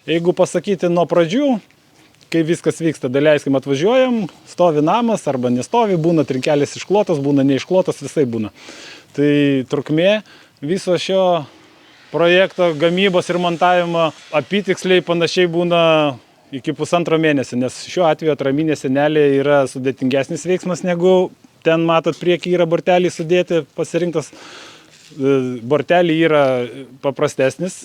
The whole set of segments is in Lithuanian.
Jeigu pasakyti nuo pradžių, kai viskas vyksta, daleiskim atvažiuojam, stovi namas arba nestovi, būna trinkelės išklotos, būna neišklotos, visai būna. Tai trukmė viso šio projekto gamybos ir montavimo apytiksliai panašiai būna iki 1,5 mėnesio, nes šiuo atveju atraminė sienelė yra sudėtingesnis veiksmas negu ten matot priekį yra borteliai sudėti, pasirinktas borteliai yra paprastesnis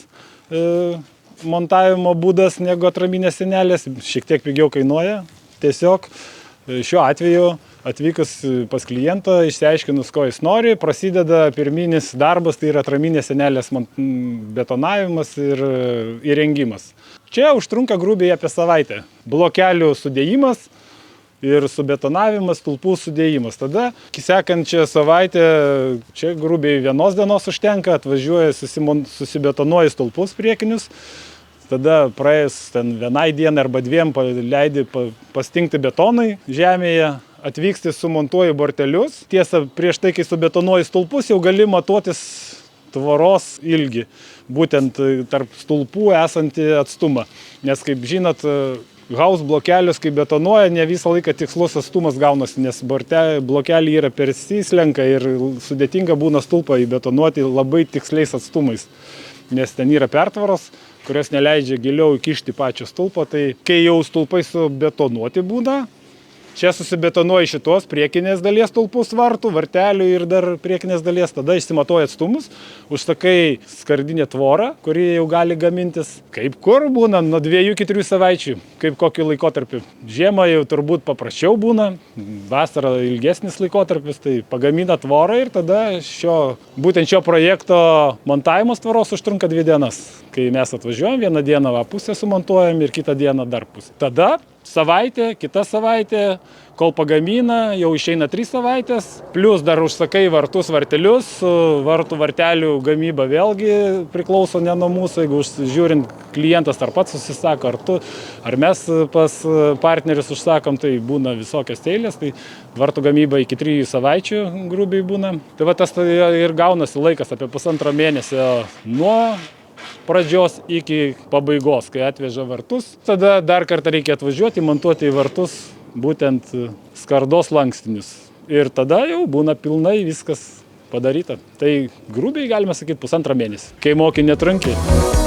montavimo būdas negu atraminės sienelės, šiek tiek pigiau kainuoja. Tiesiog šiuo atveju atvykus pas klientą, išsiaiškinus, ko jis nori, prasideda pirminis darbas, tai yra atraminės sienelės betonavimas ir įrengimas. Čia užtrunka grubiai apie savaitę. Blokelių sudėjimas ir subetonavimas, stulpų sudėjimas. Tada sekančią savaitę, čia grubiai 1 dienos užtenka, atvažiuoja, susibetonuoja stulpus priekinius. Tada praėjus ten 1 dieną arba 2 leidi pastingti betonai žemėje, atvyksti, sumontuoji bortelius. Tiesa, prieš tai, kai subetonuoji stulpus, jau gali matuotis tvoros ilgį, būtent tarp stulpų esantį atstumą. Nes, kaip žinot, house blokelius, kai betonuoja, ne visą laiką tikslus atstumas gaunasi, nes blokeliai yra persislenka ir sudėtinga būna stulpą įbetonuoti labai tiksliais atstumais. Nes ten yra pertvaros, kurios neleidžia giliau įkišti pačio stulpo, tai kai jau stulpai subetonuoti būna, čia susibetonuoja šitos priekinės dalies stulpus vartų, vartelių ir dar priekinės dalies, tada išsimatuoja atstumus, užsakai skardinę tvorą, kuri jau gali gamintis. Kaip kur būna, nuo 2 iki 3 savaičių, kaip kokiu laikotarpiu. Žiemą jau turbūt paprasčiau būna, vasara ilgesnis laikotarpis, tai pagamina tvorą ir tada būtent šio projekto montavimas tvoros užtrunka 2 dienas. Kai mes atvažiuojam, 1 dieną pusę sumontuojam ir kitą dieną dar pusę. Tada savaitė, kita savaitė, kol pagamina, jau išeina 3 savaitės, plus dar užsakai vartus, vartelius, vartų vartelių gamyba vėlgi priklauso ne nuo mūsų, jeigu žiūrint klientas ar pats susisako, ar mes pas partnerius užsakom, tai būna visokios eilės, tai vartų gamyba iki 3 savaičių grubiai būna. Tai va tas ir gaunasi laikas apie 1,5 mėnesio nuo pradžios iki pabaigos, kai atveža vartus. Tada dar kartą reikia atvažiuoti, montuoti į vartus būtent skardos lankstinius. Ir tada jau būna pilnai viskas padaryta. Tai grubiai galime sakyti 1,5 mėnesio, kai moki netrankiai.